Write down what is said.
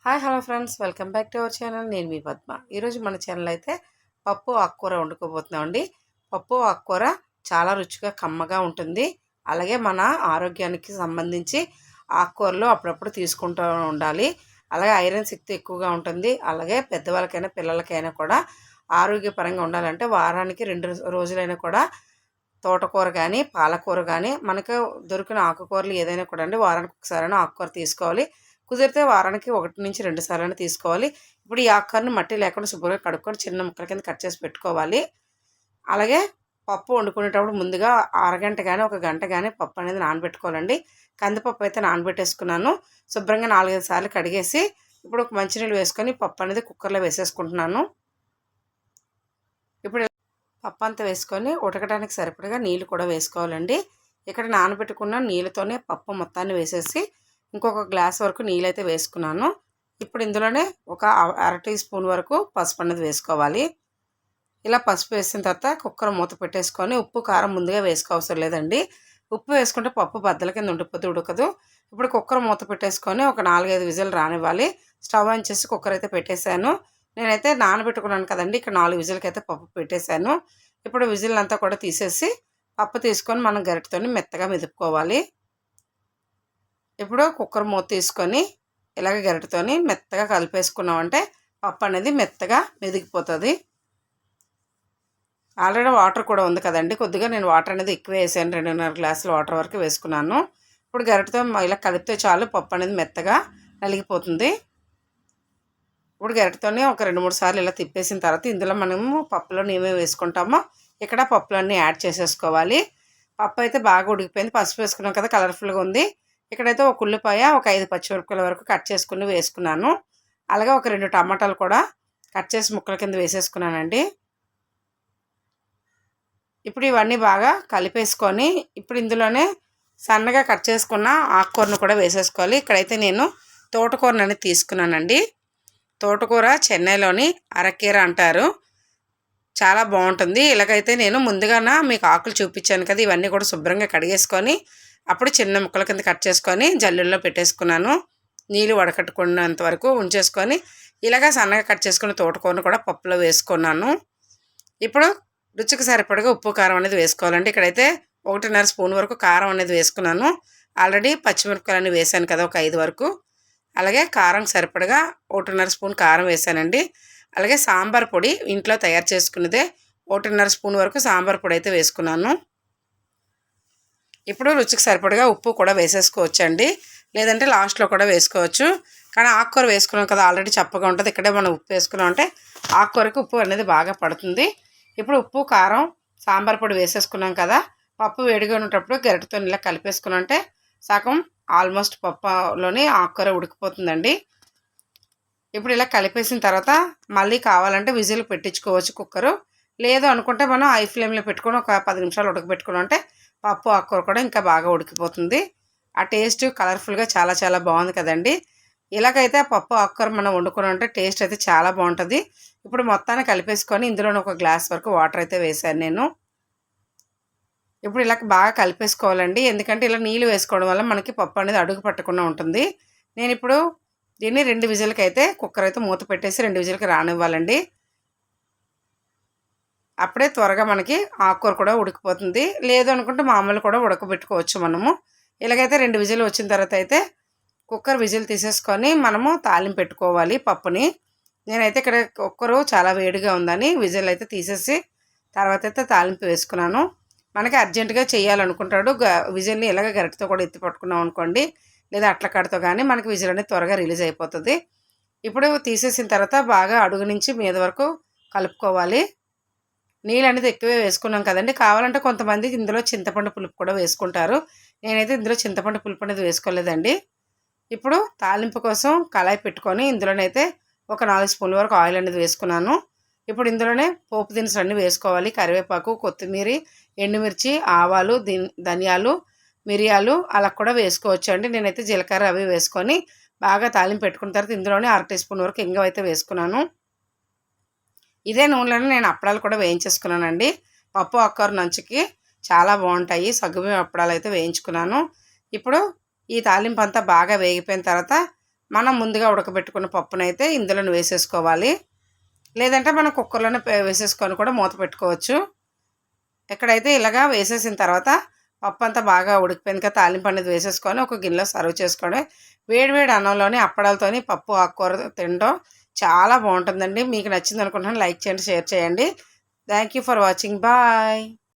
Hi hello friends, welcome back to our channel. నేను మీ పద్మ. ఈరోజు మన ఛానల్ అయితే పప్పు ఆకుకూర వండుకోబోతున్నామండి. పప్పు ఆకుకూర చాలా రుచిగా కమ్మగా ఉంటుంది. అలాగే మన ఆరోగ్యానికి సంబంధించి ఆకుకూరలు అప్పుడప్పుడు తీసుకుంటూ ఉండాలి. అలాగే ఐరన్ శక్తి ఎక్కువగా ఉంటుంది. అలాగే పెద్దవాళ్ళకైనా పిల్లలకైనా కూడా ఆరోగ్యపరంగా ఉండాలంటే వారానికి 2 రోజులైనా కూడా తోటకూర కానీ పాలకూర కానీ మనకు దొరికిన ఆకుకూరలు ఏదైనా కూడా అండి వారానికి ఒకసారైనా ఆకుకూర తీసుకోవాలి. కుదిరితే వారానికి 1-2 సార్లైనా తీసుకోవాలి. ఇప్పుడు ఈ ఆకుకూరని మట్టి లేకుండా శుభ్రంగా కడుక్కొని చిన్న ముక్కల కింద కట్ చేసి పెట్టుకోవాలి. అలాగే పప్పు వండుకునేటప్పుడు ముందుగా అరగంట కానీ 1 గంట కానీ పప్పు అనేది నానబెట్టుకోవాలండి. కందిపప్పు అయితే నానబెట్టేసుకున్నాను. శుభ్రంగా 4-5 సార్లు కడిగేసి ఇప్పుడు ఒక మంచినీళ్ళు వేసుకొని పప్పు అనేది కుక్కర్లో వేసేసుకుంటున్నాను. ఇప్పుడు పప్పు అంతా వేసుకొని ఉడకడానికి సరిపడగా నీళ్ళు కూడా వేసుకోవాలండి. ఇక్కడ నానబెట్టుకున్న నీళ్ళతోనే పప్పు మొత్తాన్ని వేసేసి ఇంకొక గ్లాస్ వరకు నీళ్ళైతే వేసుకున్నాను. ఇప్పుడు ఇందులోనే ఒక అర టీ స్పూన్ వరకు పసుపు అనేది వేసుకోవాలి. ఇలా పసుపు వేసిన తర్వాత కుక్కర్ మూత పెట్టేసుకొని ఉప్పు కారం ముందుగా వేసుకోవసరం లేదండి. ఉప్పు వేసుకుంటే పప్పు బద్దల కింద ఉండిపోతే ఉడకదు. ఇప్పుడు కుక్కర్ మూత పెట్టేసుకొని ఒక 4-5 విజిల్ రానివ్వాలి. స్టవ్ ఆన్ చేసి కుక్కర్ అయితే పెట్టేశాను. నేనైతే నానబెట్టుకున్నాను కదండి, ఇక్కడ 4 విజిల్కి అయితే పప్పు పెట్టేశాను. ఇప్పుడు విజిల్ అంతా కూడా తీసేసి పప్పు తీసుకొని మనం గరిటెతోని మెత్తగా మెదుపుకోవాలి. ఇప్పుడు కుక్కర్ మూత తీసుకొని ఇలాగ గరిటెతోని మెత్తగా కలిపేసుకున్నామంటే పప్పు అనేది మెత్తగా మెదిగిపోతుంది. ఆల్రెడీ వాటర్ కూడా ఉంది కదండి, కొద్దిగా నేను వాటర్ అనేది ఎక్కువ వేసాను. 2.5 గ్లాసుల వాటర్ వరకు వేసుకున్నాను. ఇప్పుడు గరిటెతో ఇలా కలిపితే చాలు, పప్పు అనేది మెత్తగా నలిగిపోతుంది. ఇప్పుడు గరిటెతోనే ఒక 2-3 సార్లు ఇలా తిప్పేసిన తర్వాత ఇందులో మనము పప్పులోని ఏమేమి వేసుకుంటామో ఇక్కడ పప్పులన్నీ యాడ్ చేసేసుకోవాలి. పప్పు అయితే బాగా ఉడికిపోయింది. పసుపు వేసుకున్నాం కదా, కలర్ఫుల్గా ఉంది. ఇక్కడైతే ఒక ఉల్లిపాయ, ఒక 5 పచ్చిమిరపకాయల వరకు కట్ చేసుకుని వేసుకున్నాను. అలాగే ఒక 2 టమాటాలు కూడా కట్ చేసి ముక్కల కింద వేసేసుకున్నానండి. ఇప్పుడు ఇవన్నీ బాగా కలిపేసుకొని ఇప్పుడు ఇందులోనే సన్నగా కట్ చేసుకున్న ఆకుకూరను కూడా వేసేసుకోవాలి. ఇక్కడైతే నేను తోటకూరను అనేది తీసుకున్నానండి. తోటకూర చెన్నైలోని అరకీర అంటారు, చాలా బాగుంటుంది. ఇలాగైతే నేను ముందుగానే మీకు ఆకులు చూపించాను కదా, ఇవన్నీ కూడా శుభ్రంగా కడిగేసుకొని అప్పుడు చిన్న ముక్కల కింద కట్ చేసుకొని జల్లుల్లో పెట్టేసుకున్నాను. నీళ్ళు వడకట్టుకున్నంత వరకు ఉంచేసుకొని ఇలాగ సన్నగా కట్ చేసుకున్న తోటకూరను కూడా పప్పులో వేసుకున్నాను. ఇప్పుడు రుచికి సరిపడగా ఉప్పు కారం అనేది వేసుకోవాలండి. ఇక్కడైతే 1.5 స్పూన్ వరకు కారం అనేది వేసుకున్నాను. ఆల్రెడీ పచ్చిమిరపకాయలు వేసాను కదా, ఒక 5 వరకు. అలాగే కారం సరిపడగా 1.5 స్పూన్ కారం వేసానండి. అలాగే సాంబార్ పొడి ఇంట్లో తయారు చేసుకున్నదే 1.5 స్పూన్ వరకు సాంబార్ పొడి అయితే వేసుకున్నాను. ఇప్పుడు రుచికి సరిపడగా ఉప్పు కూడా వేసేసుకోవచ్చండి, లేదంటే లాస్ట్లో కూడా వేసుకోవచ్చు. కానీ ఆకుకూర వేసుకున్నాం కదా, ఆల్రెడీ చప్పగా ఉంటుంది. ఇక్కడే మనం ఉప్పు వేసుకున్నాం అంటే ఆకుకూరకి ఉప్పు అనేది బాగా పడుతుంది. ఇప్పుడు ఉప్పు కారం సాంబార్ పొడి వేసేసుకున్నాం కదా, పప్పు వేడిగా ఉన్నప్పుడు గరిటెతో ఇలా కలిపేసుకున్నాం అంటే సగం ఆల్మోస్ట్ పప్పులోని ఆకుకూర ఉడికిపోతుందండి. ఇప్పుడు ఇలా కలిపేసిన తర్వాత మళ్ళీ కావాలంటే విజిల్ పెట్టించుకోవచ్చు కుక్కరు. లేదు అనుకుంటే మనం హై ఫ్లేమ్లో పెట్టుకొని ఒక 10 నిమిషాలు ఉడకబెట్టుకున్నాం అంటే పప్పు ఆకుకూర కూడా ఇంకా బాగా ఉడికిపోతుంది. ఆ టేస్ట్ కలర్ఫుల్గా చాలా చాలా బాగుంది కదండి. ఇలాగైతే పప్పు ఆకుకూర మనం వండుకున్నాం అంటే టేస్ట్ అయితే చాలా బాగుంటుంది. ఇప్పుడు మొత్తాన్ని కలిపేసుకొని ఇందులోనే ఒక గ్లాస్ వరకు వాటర్ అయితే వేసాను నేను. ఇప్పుడు ఇలా బాగా కలిపేసుకోవాలండి, ఎందుకంటే ఇలా నీళ్ళు వేసుకోవడం వల్ల మనకి పప్పు అనేది అడుగు పట్టకుండా ఉంటుంది. నేను ఇప్పుడు దీన్ని 2 విజిల్కి అయితే కుక్కర్ అయితే మూత పెట్టేసి 2 విజిల్కి రానివ్వాలండి. అప్పుడే త్వరగా మనకి ఆకుకూర కూడా ఉడికిపోతుంది. లేదు అనుకుంటే మామూలు కూడా ఉడకబెట్టుకోవచ్చు మనము. ఇలాగైతే 2 విజిల్ వచ్చిన తర్వాత అయితే కుక్కర్ విజిల్ తీసేసుకొని మనము తాలింపు పెట్టుకోవాలి పప్పుని. నేనైతే ఇక్కడ కుక్కరు చాలా వేడిగా ఉందని విజిల్ అయితే తీసేసి తర్వాత అయితే తాలింపు వేసుకున్నాను. మనకి అర్జెంటుగా చేయాలనుకుంటాడు విజిల్ని ఇలాగ గరిటెతో కూడా ఎత్తి పట్టుకున్నాం అనుకోండి, లేదా అట్ల కడతో కానీ మనకి విజిల్ అనేది త్వరగా రిలీజ్ అయిపోతుంది. ఇప్పుడు తీసేసిన తర్వాత బాగా అడుగు నుంచి మీద వరకు కలుపుకోవాలి. నీళ్ళు అనేది ఎక్కువే వేసుకున్నాం కదండి. కావాలంటే కొంతమంది ఇందులో చింతపండు పులుపు కూడా వేసుకుంటారు. నేనైతే ఇందులో చింతపండు పులుపు అనేది వేసుకోలేదండి. ఇప్పుడు తాలింపు కోసం కళాయి పెట్టుకొని ఇందులోనైతే ఒక 4 స్పూన్ల వరకు ఆయిల్ అనేది వేసుకున్నాను. ఇప్పుడు ఇందులోనే పోపు దినుసులు అన్నీ వేసుకోవాలి. కరివేపాకు, కొత్తిమీర, ఎండుమిర్చి, ఆవాలు, ధనియాలు, మిరియాలు అలా కూడా వేసుకోవచ్చు అండి. నేనైతే జీలకర్ర అవి వేసుకొని బాగా తాలింపు పెట్టుకున్న తర్వాత ఇందులోనే అర టీ స్పూన్ వరకు ఇంగువ అయితే వేసుకున్నాను. ఇదే నూనెలోనే నేను అప్పడాలు కూడా వేయించేసుకున్నానండి. పప్పు ఆకుకూర నంచుకి చాలా బాగుంటాయి. సగ్గుబియ్యం అప్పడాలు అయితే వేయించుకున్నాను. ఇప్పుడు ఈ తాలింపు అంతా బాగా వేగిపోయిన తర్వాత మనం ముందుగా ఉడకబెట్టుకున్న పప్పునైతే ఇందులో వేసేసుకోవాలి. లేదంటే మనం కుక్కర్లోనే వేసేసుకొని కూడా మూత పెట్టుకోవచ్చు. ఇక్కడైతే ఇలాగా వేసేసిన తర్వాత పప్పు అంతా బాగా ఉడికిపోయింది కదా, తాలింపు అనేది వేసేసుకొని ఒక గిన్నెలో సర్వ్ చేసుకోవడం. వేడి వేడి అన్నంలోని అప్పడాలతోని పప్పు ఆకుకూర తినడం చాలా బాగుంటుందండి. మీకు నచ్చింది అనుకుంటున్నాను. లైక్ చేయండి, షేర్ చేయండి. Thank you for watching. Bye.